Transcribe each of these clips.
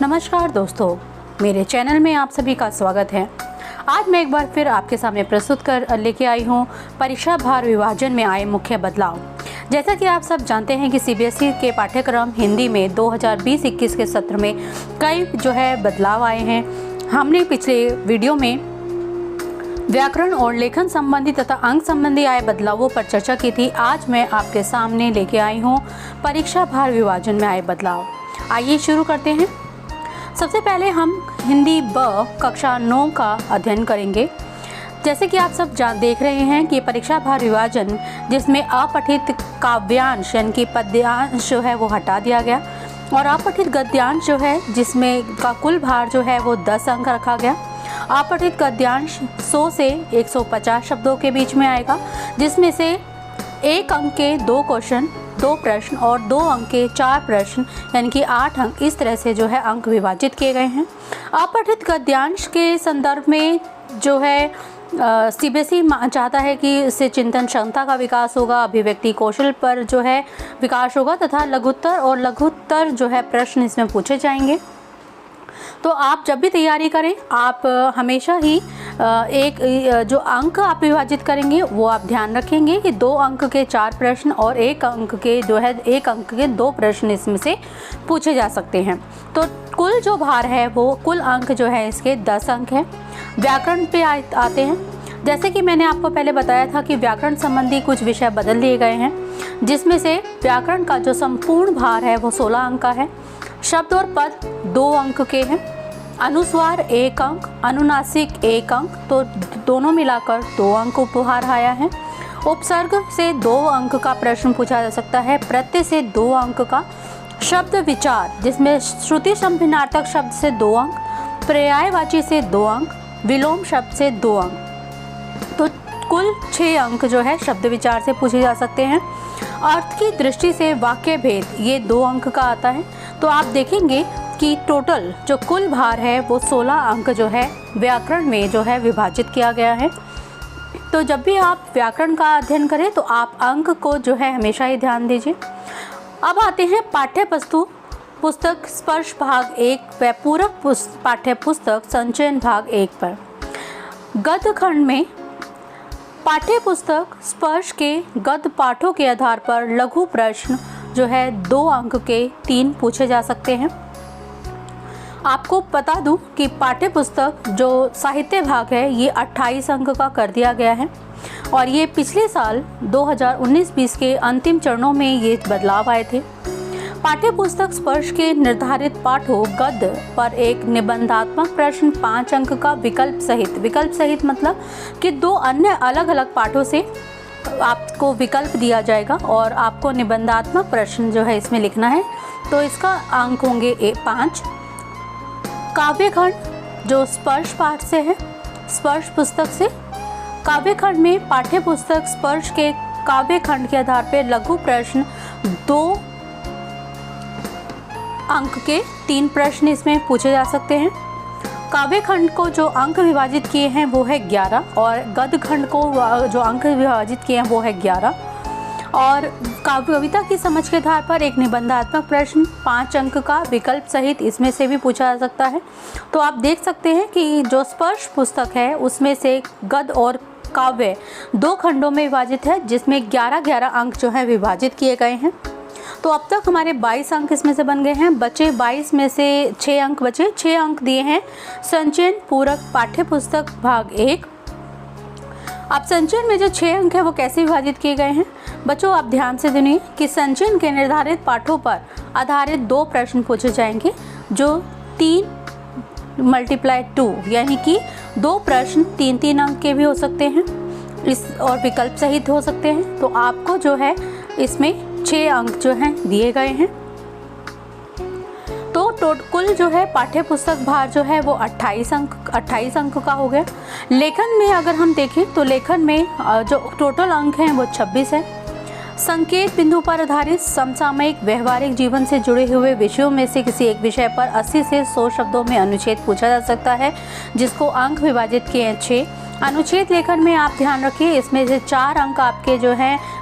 नमस्कार दोस्तों, मेरे चैनल में आप सभी का स्वागत है। आज मैं एक बार फिर आपके सामने प्रस्तुत कर लेके आई हूँ परीक्षा भार विभाजन में आए मुख्य बदलाव। जैसा कि आप सब जानते हैं कि सीबीएसई के पाठ्यक्रम हिंदी में 2020-21 के सत्र में कई बदलाव आए हैं। हमने पिछले वीडियो में व्याकरण और लेखन संबंधी तथा अंक संबंधी आए बदलावों पर चर्चा की थी। आज मैं आपके सामने लेके आई हूँ परीक्षा भार विभाजन में आए बदलाव। आइए शुरू करते हैं। सबसे पहले हम हिंदी ब कक्षा 9 का अध्ययन करेंगे। जैसे कि आप सब देख रहे हैं कि परीक्षा भार विभाजन जिसमें अपठित काव्यांश यानी कि पद्यांश वो हटा दिया गया और अपठित गद्यांश जिसमें का कुल भार वो 10 अंक रखा गया। अपठित गद्यांश 100 से 150 शब्दों के बीच में आएगा, जिसमें से 1 अंक के 2 क्वेश्चन, 2 प्रश्न और 2 अंक के 4 प्रश्न यानी कि 8 अंक इस तरह से अंक विभाजित किए गए हैं। अपठित गद्यांश के संदर्भ में सीबीएसई चाहता है कि इससे चिंतन क्षमता का विकास होगा, अभिव्यक्ति कौशल पर विकास होगा तथा लघुत्तर प्रश्न इसमें पूछे जाएंगे। तो आप जब भी तैयारी करें आप हमेशा ही जो अंक आप विभाजित करेंगे वो आप ध्यान रखेंगे कि 2 अंक के 4 प्रश्न और 1 अंक के 1 अंक के 2 प्रश्न इसमें से पूछे जा सकते हैं। तो कुल जो भार है वो कुल अंक इसके 10 अंक है। व्याकरण पे आते हैं। जैसे कि मैंने आपको पहले बताया था कि व्याकरण संबंधी कुछ विषय बदल दिए गए हैं, जिसमें से व्याकरण का जो संपूर्ण भार है वो 16 अंक का है। शब्द और पद 2 अंक के हैं। अनुस्वार 1 अंक, अनुनासिक 1 अंक, तो दोनों मिलाकर 2 अंक उपहार आया है। उपसर्ग से 2 अंक का प्रश्न पूछा जा सकता है। प्रत्यय से 2 अंक का। शब्द विचार जिसमें श्रुति संभिन्नार्थक शब्द से 2 अंक, पर्यायवाची से 2 अंक, विलोम शब्द से 2 अंक, तो कुल 6 अंक शब्द विचार से पूछे जा सकते हैं। अर्थ की दृष्टि से वाक्य भेद ये 2 अंक का आता है। तो आप देखेंगे कि टोटल जो कुल भार है वो 16 अंक व्याकरण में विभाजित किया गया है। तो जब भी आप व्याकरण का अध्ययन करें तो आप अंक को हमेशा ही ध्यान दीजिए। अब आते हैं पाठ्य पुस्तक स्पर्श भाग 1 व पूरक पाठ्य पुस्तक संचयन भाग 1 पर। गद्य खंड में पाठ्य पुस्तक स्पर्श के गद्य पाठों के आधार पर लघु प्रश्न 2 अंक के 3 पूछे जा सकते हैं। आपको बता दूं कि पाठ्य पुस्तक जो साहित्य भाग है ये 28 अंक का कर दिया गया है और ये पिछले साल 2019-20 के अंतिम चरणों में ये बदलाव आए थे। पाठ्य पुस्तक स्पर्श के निर्धारित पाठों गद्य पर एक निबंधात्मक प्रश्न 5 अंक का विकल्प सहित मतलब कि 2 अन्य अलग अलग पाठों से आपको विकल्प दिया जाएगा और आपको निबंधात्मक प्रश्न इसमें लिखना है, तो इसका अंक होंगे 5। काव्यखंड जो स्पर्श पाठ से है, स्पर्श पुस्तक से काव्यखंड में पाठ्य पुस्तक स्पर्श के काव्यखंड के आधार पर लघु प्रश्न 2 अंक के 3 प्रश्न इसमें पूछे जा सकते हैं। काव्यखंड को जो अंक विभाजित किए हैं वो है 11 और गद्य खंड को जो अंक विभाजित किए हैं वो है 11 और कविता की समझ के आधार पर एक निबंधात्मक प्रश्न 5 अंक का विकल्प सहित इसमें से भी पूछा जा सकता है। तो आप देख सकते हैं कि जो स्पर्श पुस्तक है उसमें से गद्य और काव्य 2 खंडों में विभाजित है, जिसमें 11-11 अंक विभाजित किए गए हैं। तो अब तक हमारे 22 अंक इसमें से बन गए हैं। बचे 22 में से 6 अंक बचे। 6 अंक दिए हैं संचयन पूरक पाठ्य पुस्तक भाग 1। अब संचयन में जो 6 अंक है वो कैसे विभाजित किए गए हैं बच्चों, आप ध्यान से सुनिए कि संचयन के निर्धारित पाठों पर आधारित 2 प्रश्न पूछे जाएंगे, जो 3 × 2 यानी कि 2 प्रश्न 3-3 अंक के भी हो सकते हैं इस और विकल्प सहित हो सकते हैं। तो आपको इसमें 6 अंक दिए गए हैं। तो कुल पाठ्य पुस्तक भार वो 28 अंक का हो गया। लेखन में अगर हम देखें तो लेखन में जो टोटल अंक हैं वो 26 है। संकेत बिंदु पर आधारित समसामयिक व्यवहारिक जीवन से जुड़े हुए विषयों में से किसी एक विषय पर 80 से 100 शब्दों में अनुच्छेद पूछा जा सकता है, जिसको अंक विभाजित किए हैं 6। अनुच्छेद लेखन में आप ध्यान रखिए, इसमें से 4 अंक आपके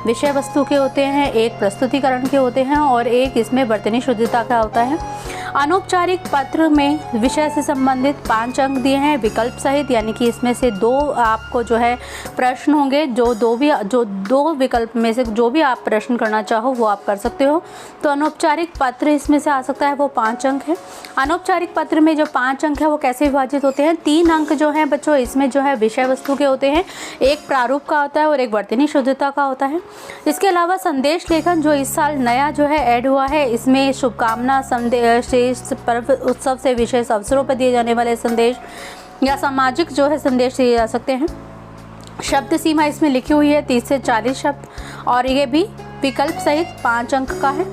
विषय वस्तु के होते हैं, 1 प्रस्तुतिकरण के होते हैं और 1 इसमें वर्तनी शुद्धता का होता है। अनौपचारिक पत्र में विषय से संबंधित 5 अंक दिए हैं विकल्प सहित, यानी कि इसमें से 2 आपको जो है प्रश्न होंगे, जो दो विकल्प में से जो भी आप प्रश्न करना चाहो वो आप कर सकते हो। तो अनौपचारिक पत्र इसमें से आ सकता है, वो 5 अंक है। अनौपचारिक पत्र में जो 5 अंक है वो कैसे विभाजित होते हैं? 3 अंक जो हैं बच्चों इसमें जो है विषय वस्तु के होते हैं, एक प्रारूप का होता है और एक वर्तनी शुद्धता का होता है। इसके अलावा संदेश लेखन जो इस साल नया जो है ऐड हुआ है, इसमें शुभकामना संदेश, पर्व उत्सव से विशेष अवसरों पर दिए जाने वाले संदेश या सामाजिक जो है संदेश दिए जा सकते हैं। शब्द सीमा इसमें लिखी हुई है 30 से 40 शब्द और ये भी विकल्प सहित 5 अंक का है।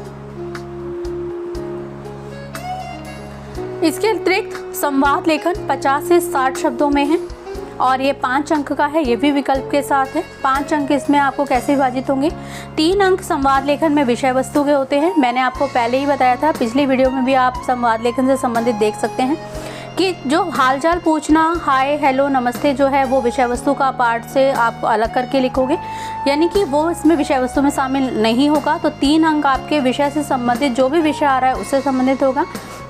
इसके अतिरिक्त संवाद लेखन 50 से 60 शब्दों में है और ये 5 अंक का है, ये भी विकल्प के साथ है। 5 अंक इसमें आपको कैसे विभाजित होंगे? 3 अंक संवाद लेखन में विषय वस्तु के होते हैं। मैंने आपको पहले ही बताया था, पिछली वीडियो में भी आप संवाद लेखन से संबंधित देख सकते हैं कि जो हालचाल पूछना, हाय, हेलो, नमस्ते जो है वो विषय वस्तु का पार्ट से आप अलग करके लिखोगे, यानी कि वो इसमें विषय वस्तु में शामिल नहीं होगा। तो 3 अंक आपके विषय से संबंधित जो भी विषय आ रहा है उससे संबंधित होगा।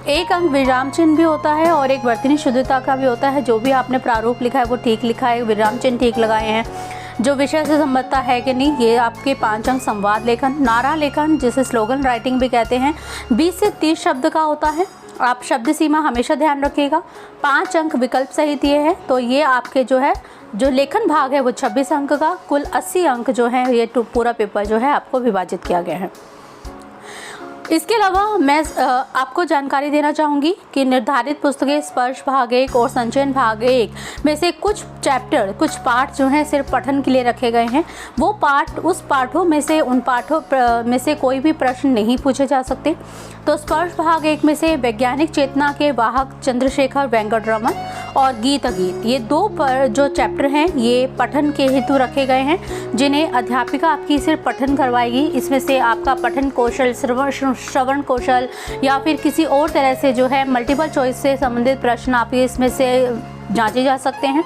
1 अंक विराम चिन्ह भी होता है और एक वर्तनी शुद्धता का भी होता है। जो भी आपने प्रारूप लिखा है वो ठीक लिखा है, विराम चिन्ह ठीक लगाए हैं, जो विषय से संबद्धता है कि नहीं, ये आपके 5 अंक। संवाद लेखन, नारा लेखन जिसे स्लोगन राइटिंग भी कहते हैं, 20 से 30 शब्द का होता है। आप शब्द सीमा हमेशा ध्यान रखिएगा। 5 अंक विकल्प सहित ये है, तो ये आपके जो है जो लेखन भाग है वो 26 अंक का, कुल 80 अंक जो है ये पूरा पेपर जो है आपको विभाजित किया गया है। इसके अलावा मैं आपको जानकारी देना चाहूँगी कि निर्धारित पुस्तकें स्पर्श भाग 1 और संचयन भाग 1 में से कुछ चैप्टर, कुछ पाठ जो हैं सिर्फ पठन के लिए रखे गए हैं। वो पाठ, उस पाठों में से, उन पाठों में से कोई भी प्रश्न नहीं पूछे जा सकते। तो स्पर्श भाग 1 में से वैज्ञानिक चेतना के वाहक चंद्रशेखर वेंकटरमन और गीत अगीत, ये 2 जो चैप्टर हैं ये पठन के हेतु रखे गए हैं, जिन्हें अध्यापिका आपकी सिर्फ पठन करवाएगी। इसमें से आपका पठन कौशल, श्रवण कौशल या फिर किसी और तरह से जो है मल्टीपल चॉइस से संबंधित प्रश्न आपके इसमें से जांचे जा सकते हैं।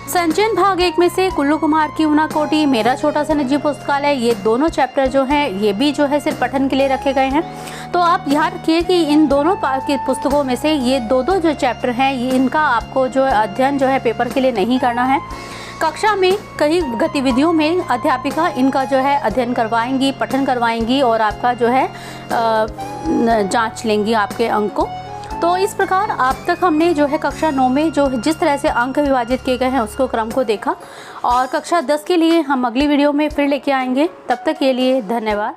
संचयन भाग 1 में से कुल्लू कुमार की ऊनाकोटी, मेरा छोटा सा निजी पुस्तकालय, ये दोनों चैप्टर जो हैं ये भी जो है सिर्फ पठन के लिए रखे गए हैं। तो आप ध्यान रखिए कि इन दोनों की पुस्तकों में से ये 2 जो चैप्टर हैं इनका आपको जो अध्ययन जो है पेपर के लिए नहीं करना है। कक्षा में कई गतिविधियों में अध्यापिका इनका जो है अध्ययन करवाएंगी, पठन करवाएंगी और आपका जो है जांच लेंगी आपके अंक को। तो इस प्रकार अब तक हमने जो है कक्षा 9 में जो जिस तरह से अंक विभाजित किए गए हैं उसको क्रम को देखा और कक्षा 10 के लिए हम अगली वीडियो में फिर लेके आएंगे। तब तक के लिए धन्यवाद।